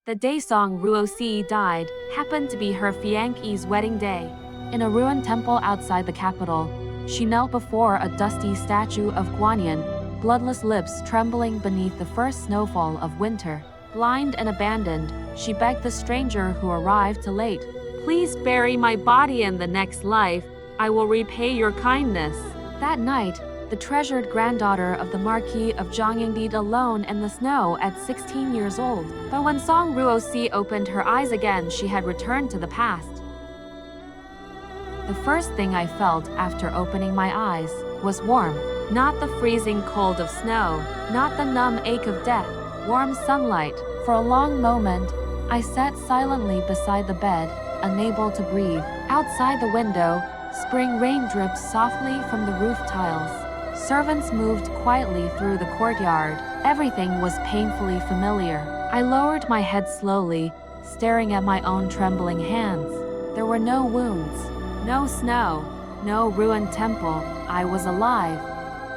The day Song Ruo Ce died happened to be her fiancé's wedding day. In a ruined temple outside the capital, she knelt before a dusty statue of Guanyin, bloodless lips trembling beneath the first snowfall of winter. Blind and abandoned, she begged the stranger who arrived too late. "Please bury my body in the next life. I will repay your kindness." That night, the treasured granddaughter of the Marquis of Zhongying died alone in the snow at 16 years old. But when Song Ruo Ce opened her eyes again, she had returned to the past. The first thing I felt after opening my eyes was warmth. Not the freezing cold of snow, not the numb ache of death, warm sunlight. For a long moment, I sat silently beside the bed, unable to breathe. Outside the window, spring rain dripped softly from the roof tiles. Servants moved quietly through the courtyard. Everything was painfully familiar. I lowered my head slowly, staring at my own trembling hands. There were no wounds, no snow, no ruined temple. I was alive.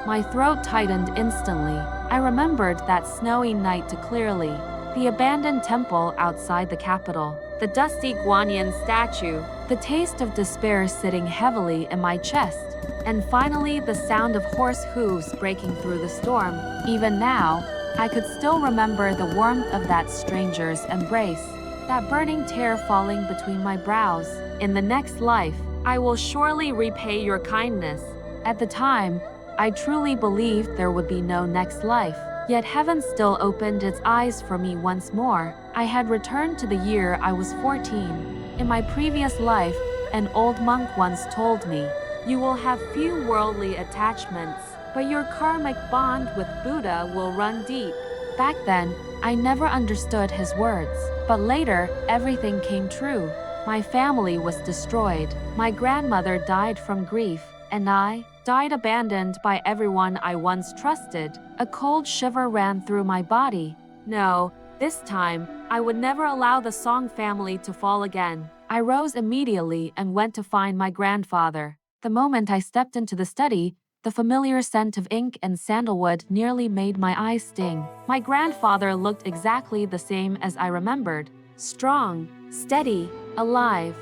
My throat tightened instantly. I remembered that snowy night too clearly. The abandoned temple outside the capital, the dusty Guanyin statue, the taste of despair sitting heavily in my chest, and finally the sound of horse hooves breaking through the storm. Even now, I could still remember the warmth of that stranger's embrace, that burning tear falling between my brows. In the next life, I will surely repay your kindness. At the time, I truly believed there would be no next life. Yet heaven still opened its eyes for me once more. I had returned to the year I was 14. In my previous life, an old monk once told me, "You will have few worldly attachments, but your karmic bond with Buddha will run deep." Back then, I never understood his words. But later, everything came true. My family was destroyed. My grandmother died from grief, and I died abandoned by everyone I once trusted. A cold shiver ran through my body. No, this time, I would never allow the Song family to fall again. I rose immediately and went to find my grandfather. The moment I stepped into the study, the familiar scent of ink and sandalwood nearly made my eyes sting. My grandfather looked exactly the same as I remembered. Strong, steady, alive.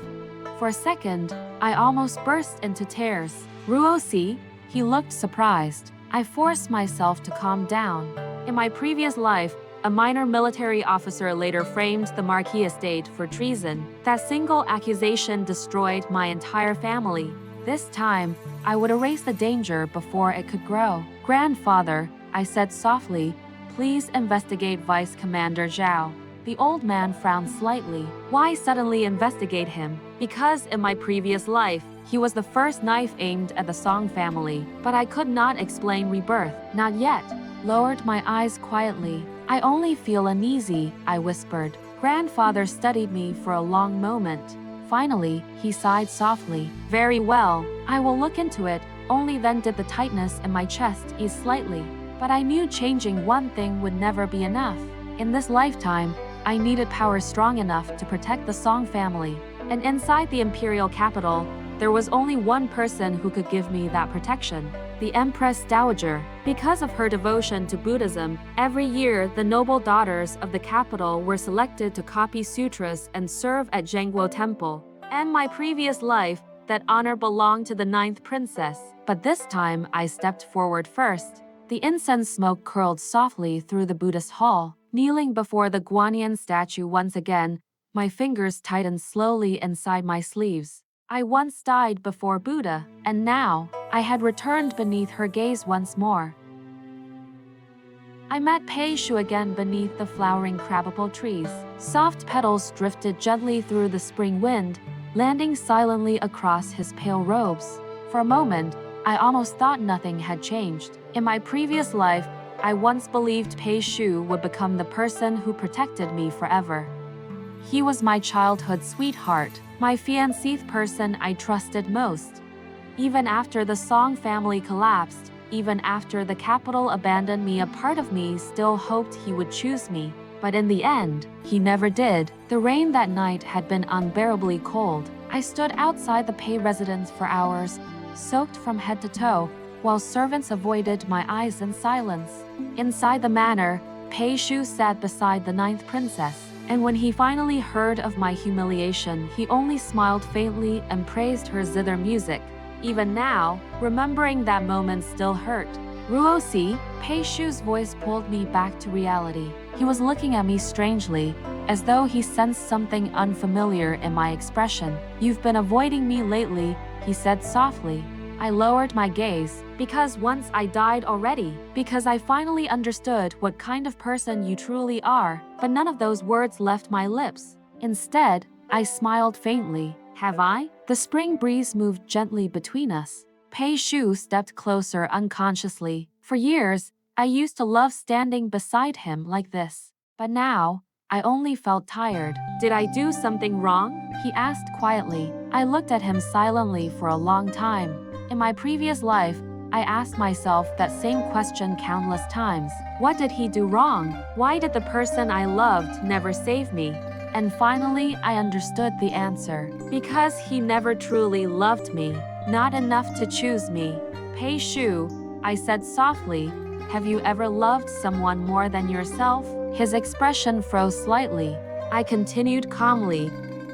For a second, I almost burst into tears. "Ruo Ce?" He looked surprised. I forced myself to calm down. In my previous life, a minor military officer later framed the Marquis estate for treason. That single accusation destroyed my entire family. This time, I would erase the danger before it could grow. "Grandfather," I said softly, "please investigate Vice Commander Zhao." The old man frowned slightly. "Why suddenly investigate him?" "Because in my previous life, he was the first knife aimed at the Song family." But I could not explain Rebirth. Not yet. Lowered my eyes quietly. "I only feel uneasy," I whispered. Grandfather studied me for a long moment. Finally, he sighed softly. "Very well, I will look into it." Only then did the tightness in my chest ease slightly. But I knew changing one thing would never be enough. In this lifetime, I needed power strong enough to protect the Song family. And inside the imperial capital, there was only one person who could give me that protection: the Empress Dowager. Because of her devotion to Buddhism, every year the noble daughters of the capital were selected to copy sutras and serve at Zhengguo Temple. And my previous life, that honor belonged to the 9th princess. But this time, I stepped forward first. The incense smoke curled softly through the Buddhist hall. Kneeling before the Guanyin statue once again, my fingers tightened slowly inside my sleeves. I once died before Buddha, and now, I had returned beneath her gaze once more. I met Pei Shu again beneath the flowering crabapple trees. Soft petals drifted gently through the spring wind, landing silently across his pale robes. For a moment, I almost thought nothing had changed. In my previous life, I once believed Pei Shu would become the person who protected me forever. He was my childhood sweetheart, my fiancé person I trusted most. Even after the Song family collapsed, even after the capital abandoned me, a part of me still hoped he would choose me. But in the end, he never did. The rain that night had been unbearably cold. I stood outside the Pei residence for hours, soaked from head to toe, while servants avoided my eyes in silence. Inside the manor, Pei Shu sat beside the 9th princess. And when he finally heard of my humiliation, he only smiled faintly and praised her zither music. Even now, remembering that moment still hurt. Ruo Ce, Pei Shu's voice pulled me back to reality. He was looking at me strangely, as though he sensed something unfamiliar in my expression. "You've been avoiding me lately," he said softly. I lowered my gaze. "Because once I died already. Because I finally understood what kind of person you truly are." But none of those words left my lips. Instead, I smiled faintly. "Have I?" The spring breeze moved gently between us. Pei Shu stepped closer unconsciously. For years, I used to love standing beside him like this. But now, I only felt tired. "Did I do something wrong?" he asked quietly. I looked at him silently for a long time. In my previous life, I asked myself that same question countless times. What did he do wrong? Why did the person I loved never save me? And finally, I understood the answer. Because he never truly loved me. Not enough to choose me. "Pei Shu," I said softly, "have you ever loved someone more than yourself?" His expression froze slightly. I continued calmly.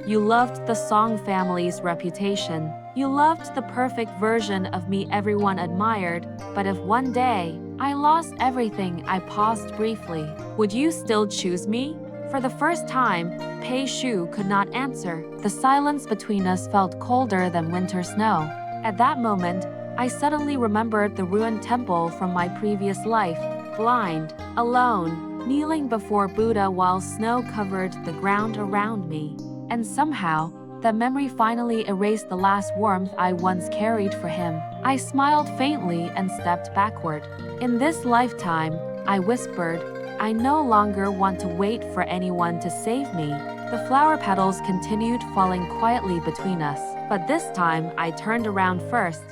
"You loved the Song family's reputation. You loved the perfect version of me everyone admired, but if one day I lost everything," I paused briefly, "would you still choose me?" For the first time, Pei Shu could not answer. The silence between us felt colder than winter snow. At that moment, I suddenly remembered the ruined temple from my previous life, blind, alone, kneeling before Buddha while snow covered the ground around me. And somehow, that memory finally erased the last warmth I once carried for him. I smiled faintly and stepped backward. "In this lifetime," I whispered, "I no longer want to wait for anyone to save me." The flower petals continued falling quietly between us, but this time I turned around first.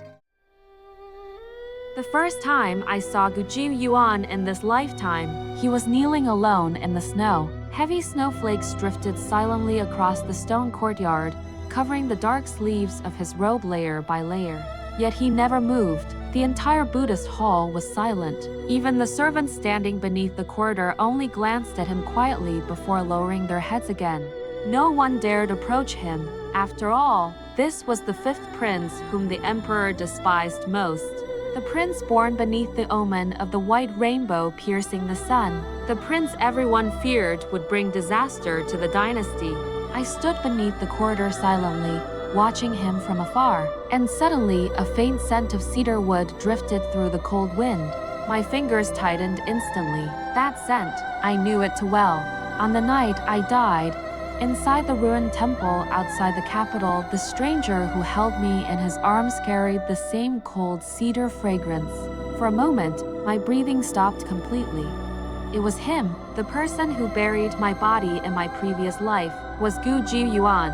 The first time I saw Jiu Yuan in this lifetime, he was kneeling alone in the snow. Heavy snowflakes drifted silently across the stone courtyard, covering the dark sleeves of his robe layer by layer. Yet he never moved. The entire Buddhist hall was silent. Even the servants standing beneath the corridor only glanced at him quietly before lowering their heads again. No one dared approach him. After all, this was the fifth prince whom the emperor despised most. The prince born beneath the omen of the white rainbow piercing the sun. The prince everyone feared would bring disaster to the dynasty. I stood beneath the corridor silently, watching him from afar, and suddenly a faint scent of cedar wood drifted through the cold wind. My fingers tightened instantly. That scent, I knew it too well. On the night I died, inside the ruined temple outside the capital, the stranger who held me in his arms carried the same cold cedar fragrance. For a moment, my breathing stopped completely. It was him, the person who buried my body in my previous life, was Jiu Yuan.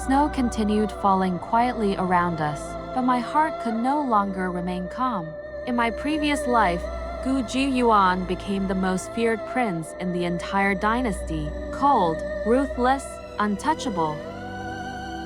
Snow continued falling quietly around us, but my heart could no longer remain calm. In my previous life, Jiu Yuan became the most feared prince in the entire dynasty, cold, ruthless, untouchable.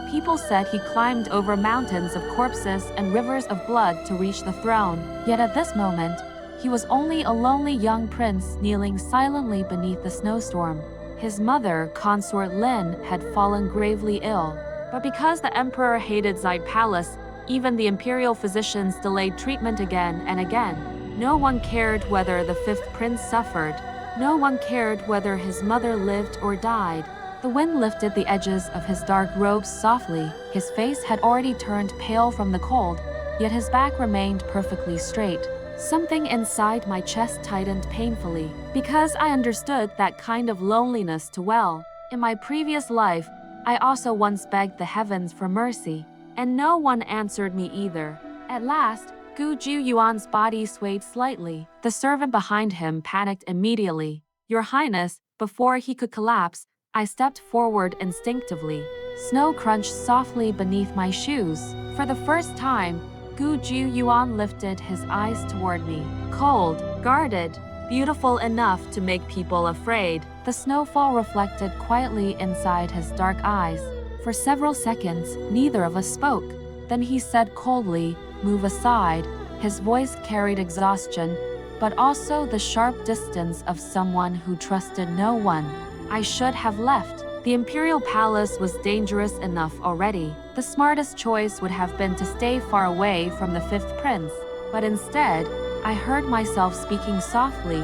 People said he climbed over mountains of corpses and rivers of blood to reach the throne. Yet at this moment, he was only a lonely young prince kneeling silently beneath the snowstorm. His mother, Consort Lin, had fallen gravely ill. But because the emperor hated Zide Palace, even the imperial physicians delayed treatment again and again. No one cared whether the fifth prince suffered. No one cared whether his mother lived or died. The wind lifted the edges of his dark robes softly. His face had already turned pale from the cold, yet his back remained perfectly straight. Something inside my chest tightened painfully, because I understood that kind of loneliness too well. In my previous life, I also once begged the heavens for mercy, and no one answered me either. At last, Jiu Yuan's body swayed slightly. The servant behind him panicked immediately. "Your Highness," before he could collapse, I stepped forward instinctively. Snow crunched softly beneath my shoes. For the first time, Jiu Yuan lifted his eyes toward me. Cold, guarded, beautiful enough to make people afraid. The snowfall reflected quietly inside his dark eyes. For several seconds, neither of us spoke. Then he said coldly, "Move aside." His voice carried exhaustion, but also the sharp distance of someone who trusted no one. I should have left. The imperial palace was dangerous enough already. The smartest choice would have been to stay far away from the fifth prince. But instead, I heard myself speaking softly.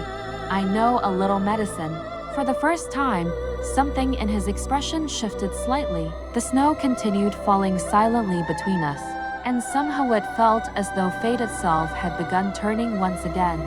I know a little medicine. For the first time, something in his expression shifted slightly. The snow continued falling silently between us, and somehow it felt as though fate itself had begun turning once again.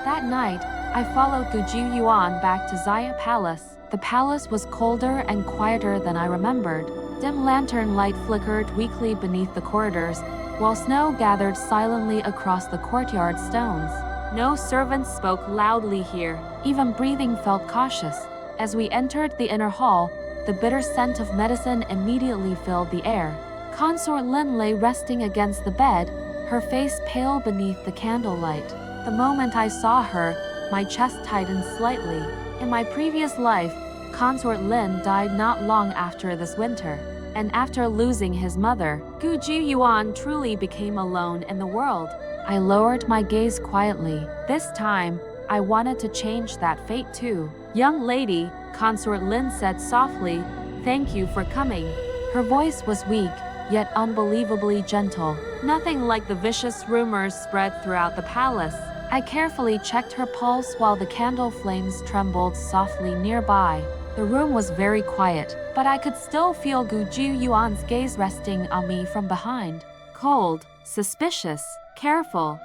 That night, I followed Jiu Yuan back to Xia Palace. The palace was colder and quieter than I remembered. Dim lantern light flickered weakly beneath the corridors, while snow gathered silently across the courtyard stones. No servants spoke loudly here. Even breathing felt cautious. As we entered the inner hall, the bitter scent of medicine immediately filled the air. Consort Lin lay resting against the bed, her face pale beneath the candlelight. The moment I saw her, my chest tightened slightly. In my previous life, Consort Lin died not long after this winter. And after losing his mother, Jiu Yuan truly became alone in the world. I lowered my gaze quietly. This time, I wanted to change that fate too. Young lady, Consort Lin said softly, "Thank you for coming." Her voice was weak, yet unbelievably gentle. Nothing like the vicious rumors spread throughout the palace. I carefully checked her pulse while the candle flames trembled softly nearby. The room was very quiet, but I could still feel Jiu Yuan's gaze resting on me from behind. Cold, suspicious, careful.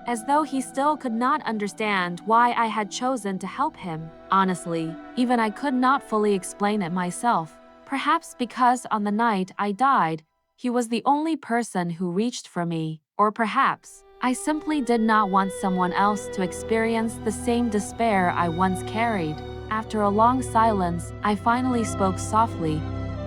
As though he still could not understand why I had chosen to help him. Honestly, even I could not fully explain it myself. Perhaps because on the night I died, he was the only person who reached for me. Or perhaps I simply did not want someone else to experience the same despair I once carried. After a long silence, I finally spoke softly.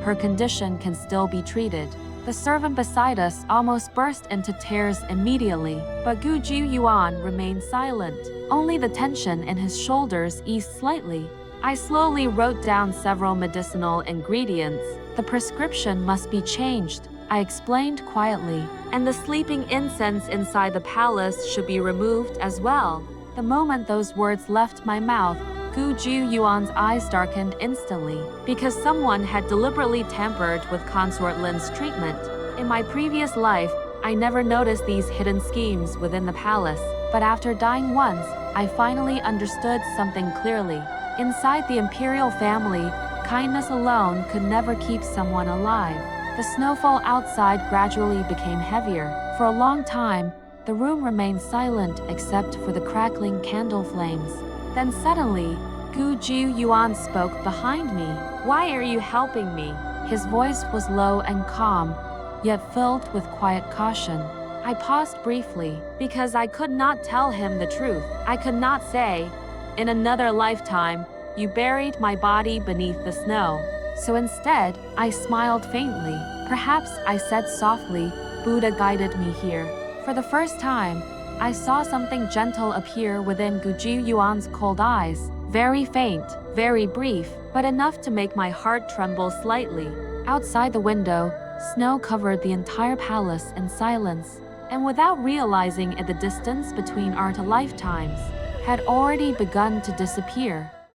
Her condition can still be treated. The servant beside us almost burst into tears immediately, but Jiu Yuan remained silent. Only the tension in his shoulders eased slightly. I slowly wrote down several medicinal ingredients. The prescription must be changed, I explained quietly, and the sleeping incense inside the palace should be removed as well. The moment those words left my mouth, Jiu Yuan's eyes darkened instantly, because someone had deliberately tampered with Consort Lin's treatment. In my previous life, I never noticed these hidden schemes within the palace, but after dying once, I finally understood something clearly. Inside the imperial family, kindness alone could never keep someone alive. The snowfall outside gradually became heavier. For a long time, the room remained silent except for the crackling candle flames. Then suddenly, Jiu Yuan spoke behind me. "Why are you helping me?" His voice was low and calm, yet filled with quiet caution. I paused briefly, because I could not tell him the truth. I could not say, "In another lifetime, you buried my body beneath the snow." So instead, I smiled faintly. Perhaps I said softly, "Buddha guided me here." For the first time, I saw something gentle appear within Jiu Yuan's cold eyes. Very faint, very brief, but enough to make my heart tremble slightly. Outside the window, snow covered the entire palace in silence, and without realizing it, the distance between our lifetimes had already begun to disappear.